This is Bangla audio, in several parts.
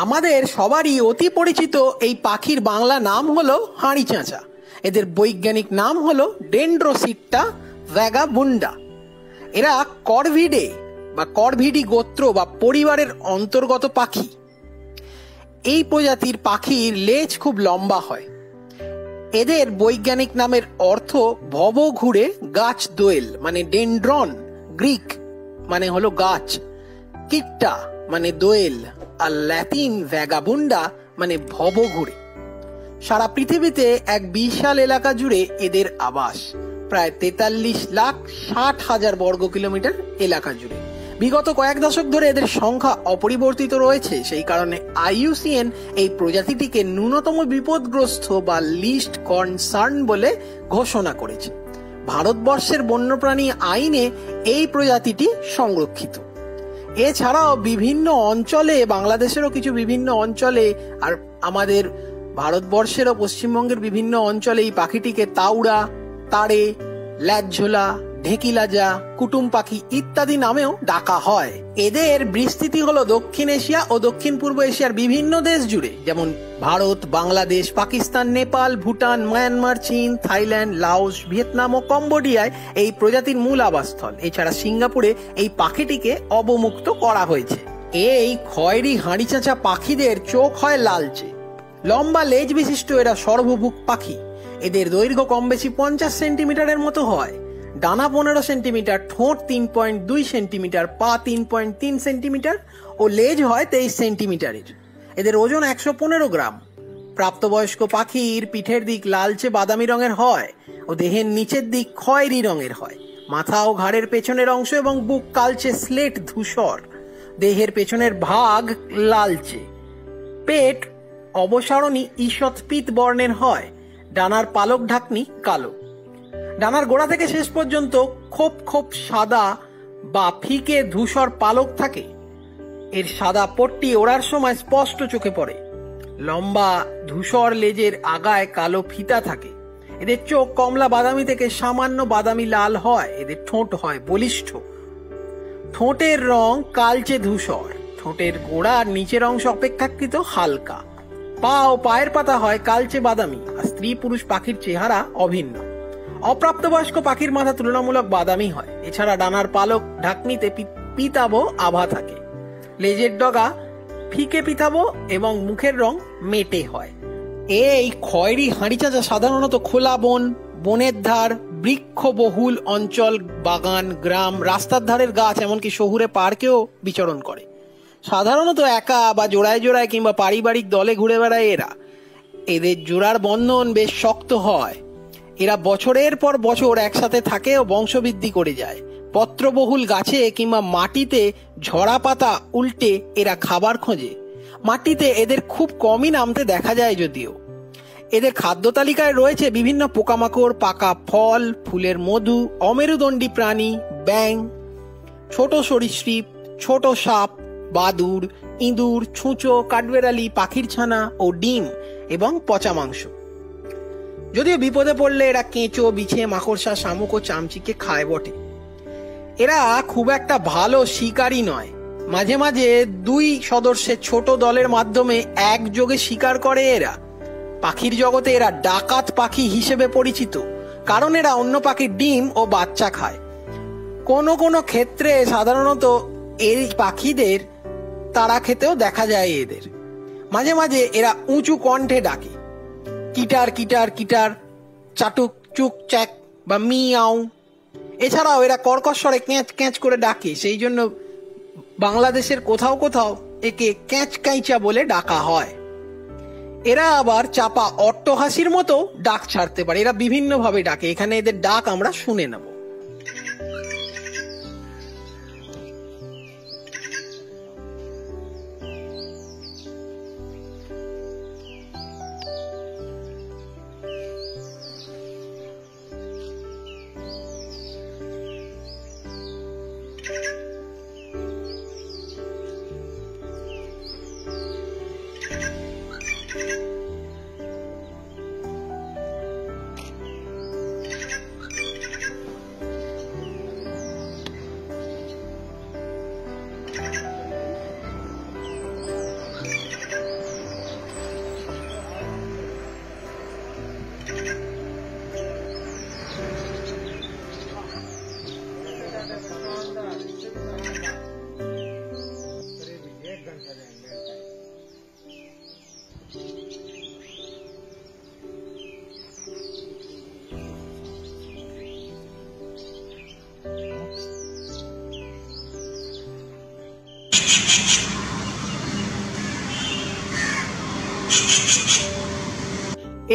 আমাদের সবারই অতি পরিচিত এই পাখির বাংলা নাম হলো হাঁড়িচাঁচা। এদের বৈজ্ঞানিক নাম হলো ডেন্ড্রোসিট্টা ভ্যাগাবুন্ডা। এরা করভিডে বা করভিডি গোত্র বা পরিবারের অন্তর্গত পাখি। এই প্রজাতির পাখির লেজ খুব লম্বা হয়। এদের বৈজ্ঞানিক নামের অর্থ ভবঘুরে গাছ দোয়েল মানে ডেন্ড্রন, গ্রিক মানে হলো গাছ, কিট্টা মানে দোয়েল, আর ল্যাটিন ভ্যাগাবুন্ডা মানে ভবঘুরে। সারা পৃথিবীতে এক বিশাল এলাকা জুড়ে এদের আবাস, প্রায় 43,60,000 বর্গ কিলোমিটার এলাকা জুড়ে। বিগত কয়েক দশক ধরে এদের সংখ্যা অপরিবর্তিত রয়েছে। সেই কারণে IUCN এই প্রজাতিটিকে ন্যূনতম বিপদগ্রস্ত বা লিস্ট কনসার্ন বলে ঘোষণা করেছে। ভারতবর্ষের বন্যপ্রাণী আইনে এই প্রজাতিটি সংরক্ষিত। এছাড়াও বিভিন্ন অঞ্চলে, বাংলাদেশেরও কিছু বিভিন্ন অঞ্চলে আর আমাদের ভারতবর্ষেরও পশ্চিমবঙ্গের বিভিন্ন অঞ্চলে এই পাখিটিকে তাওড়া, তাড়ে, ল্যাজঝোলা, ঢেকিলাজা, কুটুম পাখি ইত্যাদি নামেও ডাকা হয়। এদের বিস্তৃতি হলো দক্ষিণ এশিয়া ও দক্ষিণ পূর্ব এশিয়ার বিভিন্ন দেশ জুড়ে, যেমন ভারত, বাংলাদেশ, পাকিস্তান, নেপাল, ভুটান, মায়ানমার, চীন, থাইল্যান্ড, লাওস, ভিয়েতনাম ও কম্বোডিয়ায় এই প্রজাতির মূল আবাসস্থল। এছাড়া সিঙ্গাপুরে এই পাখিটিকে অবমুক্ত করা হয়েছে। এই খয়েরি হাঁড়িচাঁচা পাখিদের চোখ হয় লালচে, লম্বা লেজ বিশিষ্ট এরা সর্বভুক পাখি। এদের দৈর্ঘ্য কম বেশি 50 সেন্টিমিটারের মতো হয়। ডানা 15 সেন্টিমিটার, ঠোঁট 3.2 সেন্টিমিটার, পা 3.3 সেন্টিমিটার ও লেজ হয় 23 সেন্টিমিটারের। এদের ওজন 115 গ্রাম। প্রাপ্তবয়স্ক পাখির পিঠের দিক লালচে বাদামি রঙের হয় ও দেহের নিচের দিক খয়েরি রঙের হয়। মাথা ও ঘাড়ের পেছনের অংশ এবং বুক কালচে স্লেট ধূসর। দেহের পেছনের ভাগ লালচে। পেট অবসারণী ঈষৎ পীত বর্ণের হয়। ডানার পালক ঢাকনি কালো। ডানার গোড়া থেকে শেষ পর্যন্ত খোপ খোপ সাদা বা ফিকে ধূসর পালক থাকে। এর সাদা পট্টি ওড়ার সময় স্পষ্ট চোখে পড়ে। লম্বা ধূসর লেজের আগায় কালো ফিতা থাকে। এদের চোখ কমলা বাদামি থেকে সামান্য বাদামি লাল হয়। এদের ঠোঁট হয় বলিষ্ঠ। ঠোঁটের রং কালচে ধূসর। ঠোঁটের গোড়ার নিচের অংশ অপেক্ষাকৃত হালকা। পা ও পায়ের পাতা হয় কালচে বাদামি। আর স্ত্রী পুরুষ পাখির চেহারা অভিন্ন। অপ্রাপ্তবয়স্ক পাখির মাথা তুলনামূলক বাদামি হয়। এছাড়া ডানার পালক ঢাকনিতে পিতাবো আভা থাকে। লেজের ডগা ফিকে পিতাবো এবং মুখের রং মেটে হয়। এই খয়েরি হাঁড়িচাঁচা সাধারণত খোলা বন, বনের ধার, বৃক্ষবহুল অঞ্চল, বাগান, গ্রাম, রাস্তার ধারের গাছ, এমনকি শহুরে পার্কেও বিচরণ করে। সাধারণত একা বা জোড়ায় জোড়ায় কিংবা পারিবারিক দলে ঘুরে বেড়ায় এরা। এদের জোড়ার বন্ধন বেশ শক্ত হয়। এরা বছরের পর বছর একসাথে থাকে ও বংশবৃদ্ধি করে যায়। পত্রবহুল গাছে কিংবা মাটিতে ঝরা পাতা উল্টে এরা খাবার খোঁজে। মাটিতে এদের খুব কমই নামতে দেখা যায় যদিও। এদের খাদ্য তালিকায় রয়েছে বিভিন্ন পোকামাকড়, পাকা ফল, ফুলের মধু, অমেরুদণ্ডী প্রাণী, ব্যাঙ, ছোট সরীসৃপ, ছোট সাপ, বাদুড়, ইঁদুর, ছুঁচো, কাঠবেড়ালি, পাখির ছানা ও ডিম এবং পচা মাংস। যদিও বিপদে পড়লে এরা কেঁচো, বিছে, মাকড়সা, শামুক ও চামচিকে খায় বটে। এরা খুব একটা ভালো শিকারী নয়। মাঝে মাঝে 2 সদস্যের ছোট দলের মাধ্যমে একযোগে শিকার করে এরা। পাখির জগতে এরা ডাকাত পাখি হিসেবে পরিচিত, কারণ এরা অন্য পাখির ডিম ও বাচ্চা খায়। কোনো কোনো ক্ষেত্রে সাধারণত এই পাখিদের তারা খেতেও দেখা যায় এদের। মাঝে মাঝে এরা উঁচু কণ্ঠে ডাকে, কিটার কিটার কিটার, চাটুক চুক চ্যাক বা মিয়াও। এছাড়াও এরা কর্কশ্বরে ক্যাঁচ ক্যাঁচ করে ডাকে। সেই জন্য বাংলাদেশের কোথাও কোথাও একে ক্যাঁচ কাইচা বলে ডাকা হয়। এরা আবার চাপা অট্টহাসির মতো ডাক ছাড়তে পারে। এরা বিভিন্ন ভাবে ডাকে। এখানে এদের ডাক আমরা শুনে নেব।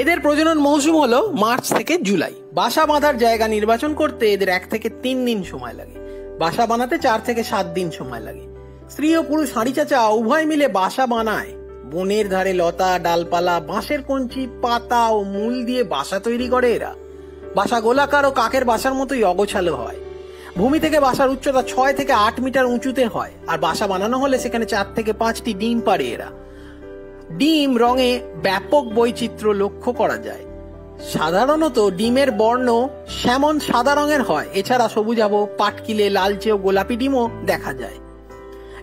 এদের প্রজনন মৌসুম হলো মার্চ থেকে জুলাই। বাসা বাঁধার জায়গা নির্বাচন করতে এদের 1 থেকে 3 দিন সময় লাগে। বাসা বানাতে 4 থেকে 7 দিন সময় লাগে। স্ত্রী ও পুরুষ হাঁড়ি চাচা উভয় মিলে বাসা বানায়। বনের ধারে লতা, ডালপালা, বাঁশের কঞ্চি, পাতা ও মূল দিয়ে বাসা তৈরি করে এরা। বাসা গোলাকার ও কাকের বাসার মতোই অগোছালো হয়। ভূমি থেকে বাসার উচ্চতা 6 থেকে 8 মিটার উঁচুতে হয়। আর বাসা বানানো হলে সেখানে 4 থেকে 5টি ডিম পাড়ে এরা। ডিম রঙে ব্যাপক বৈচিত্র্য লক্ষ্য করা যায়। সাধারণত ডিমের বর্ণ শ্যামন সাদা রঙের হয়। এছাড়া সবুজাভ, পাটকিলে, লালচে ও গোলাপি ডিমও দেখা যায়।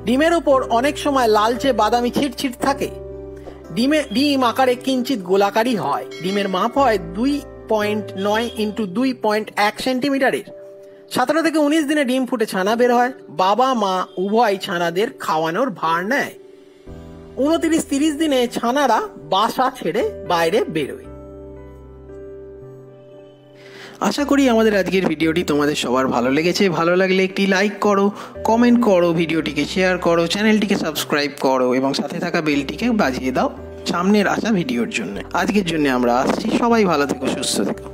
ডিমের উপর অনেক সময় লালচে বাদামি ছিটছিট থাকে। ডিম আকারে কিঞ্চিত গোলাকারই হয়। ডিমের মাপ হয় 2.9 × 2.1 সেন্টিমিটারের। 17 থেকে 19 দিনে ডিম ফুটে ছানা বের হয়। বাবা মা উভয় ছানাদের খাওয়ানোর ভার নেয়। 29-30 দিনে ছানারা বাসা ছেড়ে বাইরে বেরোয়। আশা করি আমাদের আজকের ভিডিওটি তোমাদের সবার ভালো লেগেছে। ভালো লাগলে একটি লাইক করো, কমেন্ট করো, ভিডিওটিকে শেয়ার করো, চ্যানেলটিকে সাবস্ক্রাইব করো এবং সাথে থাকা বেলটিকে বাজিয়ে দাও সামনের আসা ভিডিওর জন্য। আজকের জন্য আমরা আসছি। সবাই ভালো থেকো, সুস্থ থেকো।